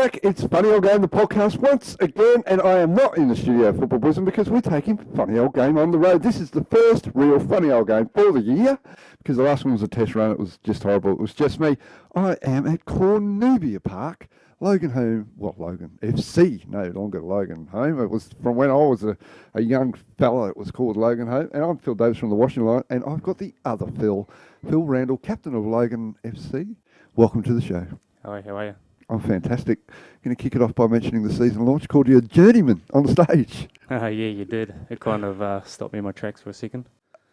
back. It's Funny Old Game, the podcast once again, and I am not in the studio, Football Bosom, because we're taking Funny Old Game on the road. This is the first real Funny Old Game for the year, because the last one was a test run. It was just horrible. It was just me. I am at Cornubia Park, Logan home. Well, Logan FC, no longer Logan home. It was from when I was a young fella. It was called Logan home, and I'm Phil Davis from the Washington Line, and I've got the other Phil Randall, captain of Logan FC. Welcome to the show. Hi, how are you? I'm fantastic. Going to kick it off by mentioning the season launch. Called you a journeyman on the stage. Yeah, you did. It kind of stopped me in my tracks for a second.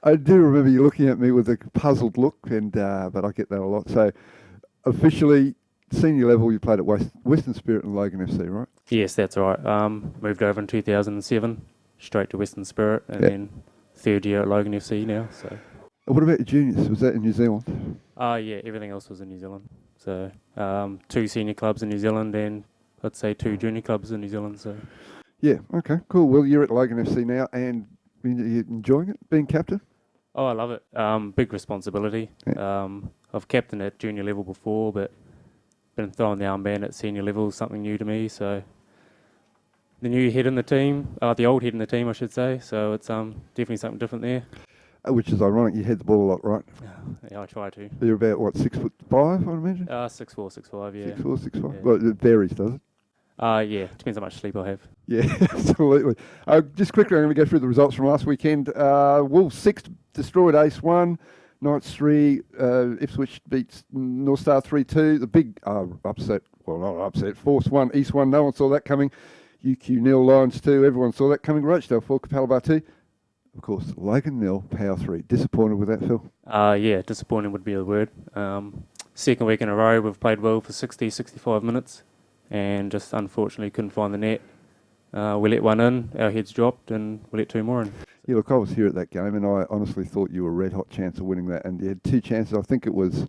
I do remember you looking at me with a puzzled look, and but I get that a lot. So, officially, senior level, you played at Western Spirit and Logan FC, right? Yes, that's right. Moved over in 2007, straight to Western Spirit, and then third year at Logan FC now. So. What about your juniors? Was that in New Zealand? Yeah, everything else was in New Zealand. So 2 senior clubs in New Zealand and I'd say 2 junior clubs in New Zealand. So yeah, okay, cool. Well, you're at Logan FC now, and you enjoying it, being captain? Oh, I love it. Big responsibility. Yeah. I've captained at junior level before, but been throwing the armband at senior level is something new to me. So the new head in the team, the old head in the team, I should say. So it's definitely something different there. Which is ironic. You head the ball a lot, right? Yeah, I try to. You're about, what, 6'5", I imagine? 6'4", 6'5", yeah. 6'4", 6'5". Yeah. Well, it varies, does it? Yeah, depends how much sleep I have. Yeah, absolutely. Just quickly, I'm going to go through the results from last weekend. Wolves 6 destroyed Ace 1. Knights 3. Ipswich beats North Star 3-2. The big upset, well, not upset, Force 1, East 1. No one saw that coming. UQ 0, Lions 2. Everyone saw that coming. Rochdale 4, Capalaba 2. Of course, Logan 0, Power 3. Disappointed with that, Phil? Yeah, disappointing would be the word. Second week in a row, we've played well for 60, 65 minutes and just unfortunately couldn't find the net. We let one in, our heads dropped, and we let 2 more in. Yeah, look, I was here at that game, and I honestly thought you were a red-hot chance of winning that. And you had 2 chances. I think it was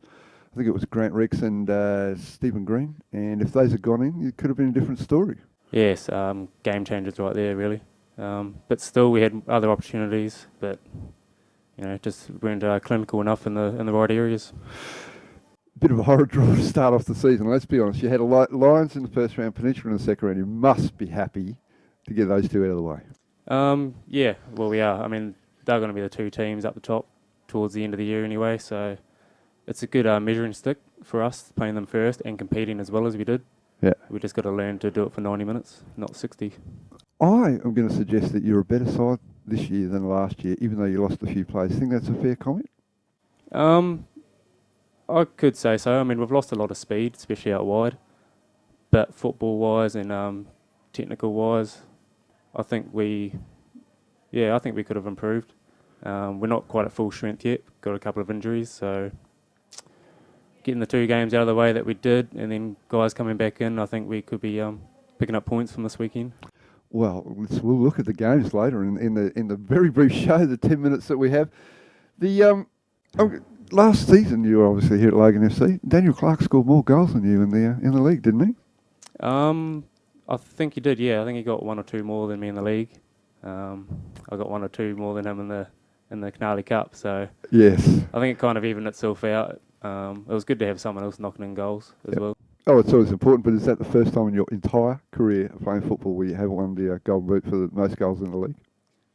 Grant Rex and Stephen Green. And if those had gone in, it could have been a different story. Yes, game changers right there, really. But still, we had other opportunities, but just weren't clinical enough in the right areas. Bit of a horror draw to start off the season. Let's be honest. You had Lions in the first round, Peninsula in the second round. You must be happy to get those 2 out of the way. Yeah, well, we are. I mean, they're going to be the 2 teams up the top towards the end of the year anyway, so it's a good measuring stick for us, playing them first and competing as well as we did. Yeah. We just got to learn to do it for 90 minutes, not 60. I am going to suggest that you're a better side this year than last year, even though you lost a few players. Think that's a fair comment? I could say so. I mean, we've lost a lot of speed, especially out wide. But football-wise and technical-wise, I think we could have improved. We're not quite at full strength yet. Got a couple of injuries, so getting the 2 games out of the way that we did, and then guys coming back in, I think we could be picking up points from this weekend. Well, we'll look at the games later in the very brief show, the 10 minutes that we have. The last season you were obviously here at Logan FC. Daniel Clark scored more goals than you in the league, didn't he? I think he did. Yeah, I think he got 1 or 2 more than me in the league. I got 1 or 2 more than him in the Canali Cup. So yes, I think it kind of evened itself out. It was good to have someone else knocking in goals as well. Oh, it's always important, but is that the first time in your entire career of playing football where you have won the Golden Boot for the most goals in the league?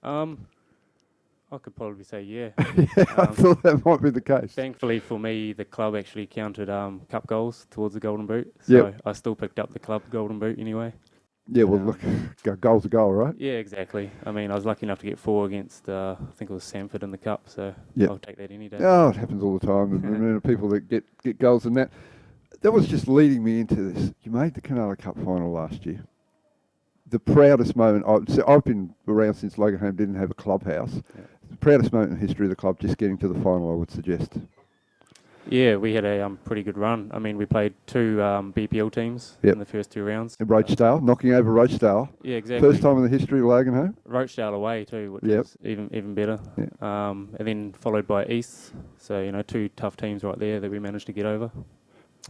I could probably say yeah. Yeah, I thought that might be the case. Thankfully for me, the club actually counted cup goals towards the Golden Boot, so I still picked up the club Golden Boot anyway. Yeah, well, look, goal's a goal, right? Yeah, exactly. I mean, I was lucky enough to get 4 against, I think it was Sanford in the cup, so I'll take that any day. Oh, it happens all the time. The amount of people that get goals in that. That was just leading me into this. You made the Canala Cup final last year. The proudest moment, I've been around since Logan Home didn't have a clubhouse. Yeah. The proudest moment in the history of the club, just getting to the final, I would suggest. Yeah, we had a pretty good run. I mean, we played 2 BPL teams in the first 2 rounds. And Rochdale, knocking over Rochdale. Yeah, exactly. First time in the history of Logan Home. Rochdale away too, which is even better. Yeah. And then followed by East. So, 2 tough teams right there that we managed to get over.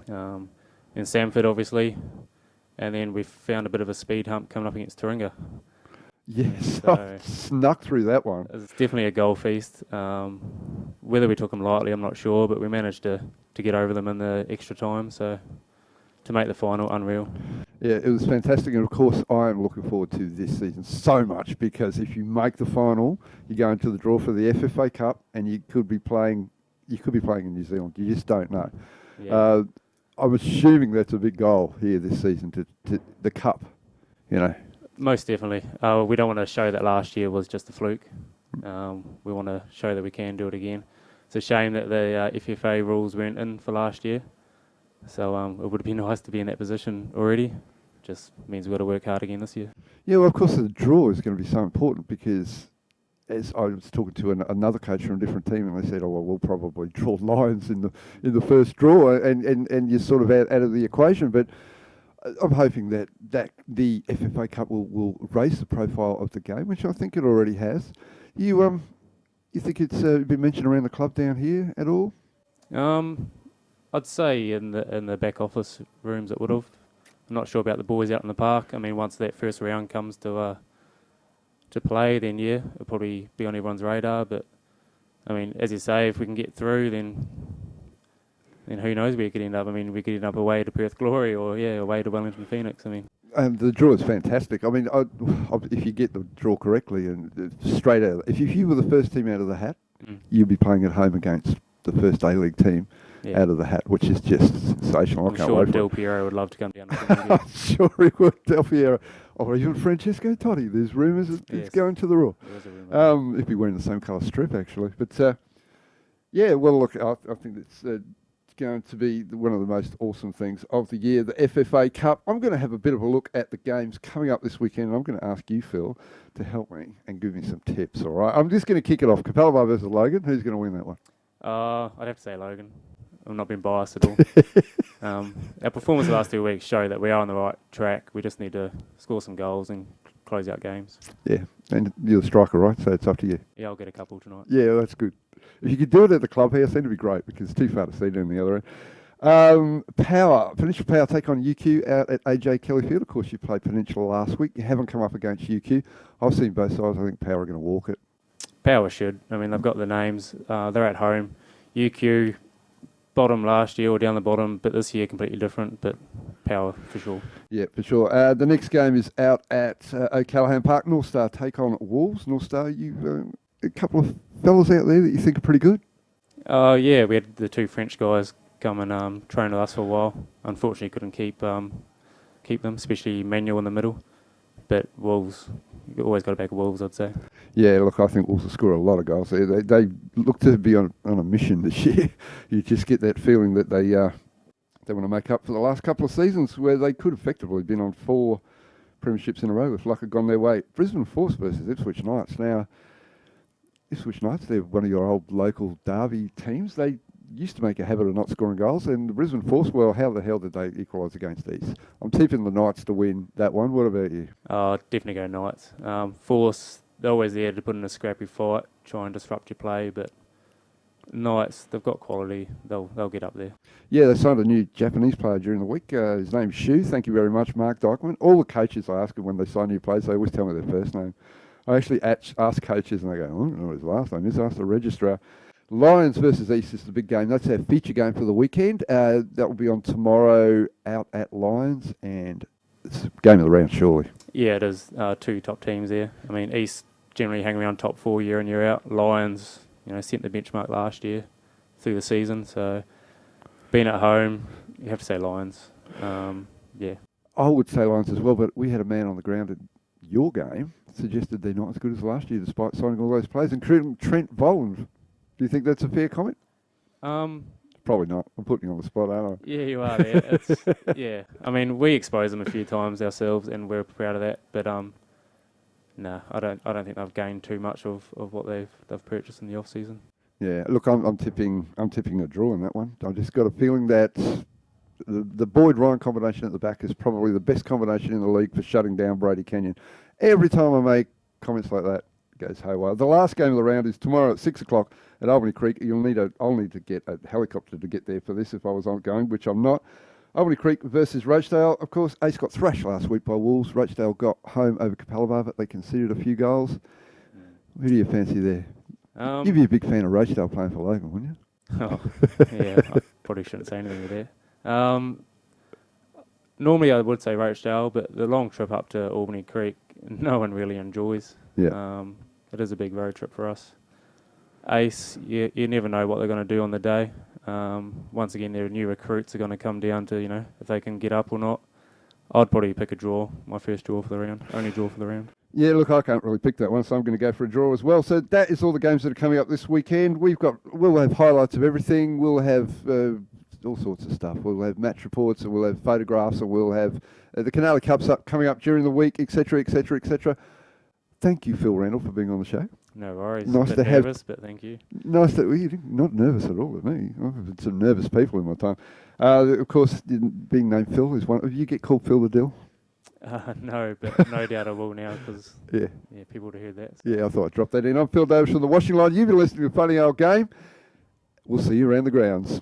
In Sanford, obviously. And then we found a bit of a speed hump coming up against Taringa. Yes, so snuck through that one. It's definitely a goal feast. Whether we took them lightly, I'm not sure, but we managed to get over them in the extra time. So to make the final, unreal. Yeah, it was fantastic, and of course, I am looking forward to this season so much because if you make the final, you go into the draw for the FFA Cup, and you could be playing. You could be playing in New Zealand. You just don't know. Yeah. I'm assuming that's a big goal here this season to the cup. You know. Most definitely. We don't want to show that last year was just a fluke. We want to show that we can do it again. It's a shame that the FFA rules weren't in for last year. So it would be nice to be in that position already. Just means we've got to work hard again this year. Yeah, well, of course, the draw is going to be so important because, as I was talking to another coach from a different team, and they said, "Oh, well, we'll probably draw Lions in the first draw, and you're sort of out of the equation." But I'm hoping that the FFA Cup will raise the profile of the game, which I think it already has. You think it's been mentioned around the club down here at all? I'd say in the back office rooms it would have. I'm not sure about the boys out in the park. I mean, once that first round comes to play, then yeah, it'll probably be on everyone's radar. But I mean, as you say, if we can get through, then who knows where we could end up. I mean, we could end up away to Perth Glory or away to Wellington Phoenix. I mean, the draw is fantastic. I mean, if you get the draw correctly and straight out, if you were the first team out of the hat, you'd be playing at home against the first A-League team out of the hat, which is just sensational. I'm sure Del Piero would love to come down. I'm sure he would, Del Piero. Or even Francesco Totti. There's rumours it's going to the Raw. If he wearing the same colour strip, actually. But, yeah, well, look, I think it's going to be one of the most awesome things of the year, the FFA Cup. I'm going to have a bit of a look at the games coming up this weekend, and I'm going to ask you, Phil, to help me and give me some tips, all right? I'm just going to kick it off. Capella versus Logan. Who's going to win that one? I'd have to say Logan. I'm not being biased at all. Our performance the last 2 weeks show that we are on the right track. We just need to score some goals and close out games. Yeah, and you're the striker, right? So it's up to you. Yeah, I'll get a couple tonight. Yeah, that's good. If you could do it at the clubhouse, then it'd be great because it's too far to see down the other end. Peninsula Power take on UQ out at AJ Kelly Field. Of course, you played Peninsula last week. You haven't come up against UQ. I've seen both sides. I think Power are going to walk it. Power should. I mean, they've got the names. They're at home. UQ bottom last year or down the bottom, but this year completely different. But Power for sure. Yeah, for sure. The next game is out at O'Callaghan Park. North Star take on Wolves. North Star, you a couple of fellas out there that you think are pretty good? Yeah, we had the two French guys come and train with us for a while. Unfortunately, couldn't keep them, especially Manuel in the middle. But Wolves, you always got to back Wolves, I'd say. Yeah, look, I think Wolves will score a lot of goals. They look to be on a mission this year. You just get that feeling that they want to make up for the last couple of seasons where they could effectively been on 4 premierships in a row if luck had gone their way. Brisbane Force versus Ipswich Knights. Now, Ipswich Knights, they're one of your old local derby teams. They used to make a habit of not scoring goals, and the Brisbane Force, well, how the hell did they equalise against these? I'm tipping the Knights to win that one. What about you? Definitely go Knights. Force, they're always there to put in a scrappy fight, try and disrupt your play, but Knights, they've got quality. They'll get up there. Yeah, they signed a new Japanese player during the week. His name's Shu. Thank you very much, Mark Dykeman. All the coaches I ask them when they sign new players, they always tell me their first name. I actually ask coaches and they go, I don't know what his last name is. Ask the registrar. Lions versus East is the big game. That's our feature game for the weekend. That will be on tomorrow out at Lions, and it's a game of the round, surely. Yeah, it is. 2 top teams there. I mean, East generally hang around top 4 year in, year out. Lions, set the benchmark last year through the season. So being at home, you have to say Lions. Yeah. I would say Lions as well, but we had a man on the ground at your game suggested they're not as good as last year despite signing all those players, including Trent Voland. Do you think that's a fair comment? Probably not. I'm putting you on the spot, aren't I? Yeah, you are there. Yeah. I mean, we expose them a few times ourselves, and we're proud of that. But no, I don't think they've gained too much of what they've purchased in the off season. Yeah. Look, I'm tipping a draw in that one. I've just got a feeling that the Boyd Ryan combination at the back is probably the best combination in the league for shutting down Brady Kenyon. Every time I make comments like that, it goes haywire. The last game of the round is tomorrow at 6 o'clock at Albany Creek. I'll need to get a helicopter to get there for this if I was ongoing, which I'm not. Albany Creek versus Rochedale. Of course, Ace got thrashed last week by Wolves. Rochedale got home over Capalaba, but they conceded a few goals. Who do you fancy there? You'd be a big fan of Rochedale playing for Logan, wouldn't you? Oh, yeah, I probably shouldn't say anything there. Normally I would say Rochdale, but the long trip up to Albany Creek, no one really enjoys. Yeah. It is a big road trip for us. Ace, you never know what they're going to do on the day. Once again, their new recruits are going to come down to, if they can get up or not. I'd probably pick a draw, my first draw for the round, only draw for the round. Yeah, look, I can't really pick that one, so I'm going to go for a draw as well. So that is all the games that are coming up this weekend. We'll have highlights of everything. We'll have all sorts of stuff. We'll have match reports, and we'll have photographs, and we'll have the Canali Cups coming up during the week, etc., etc., etc. Thank you, Phil Randall, for being on the show. No worries. Nice a bit to have. nervous, but thank you. Nice that you're not nervous at all with me. I've had some nervous people in my time. Of course, being named Phil is one. You get called Phil the Dill? No, but no doubt I will now because people to hear that. So. Yeah, I thought I'd drop that in. I'm Phil Davis from the Washing Line. You've been listening to a Funny Old Game. We'll see you around the grounds.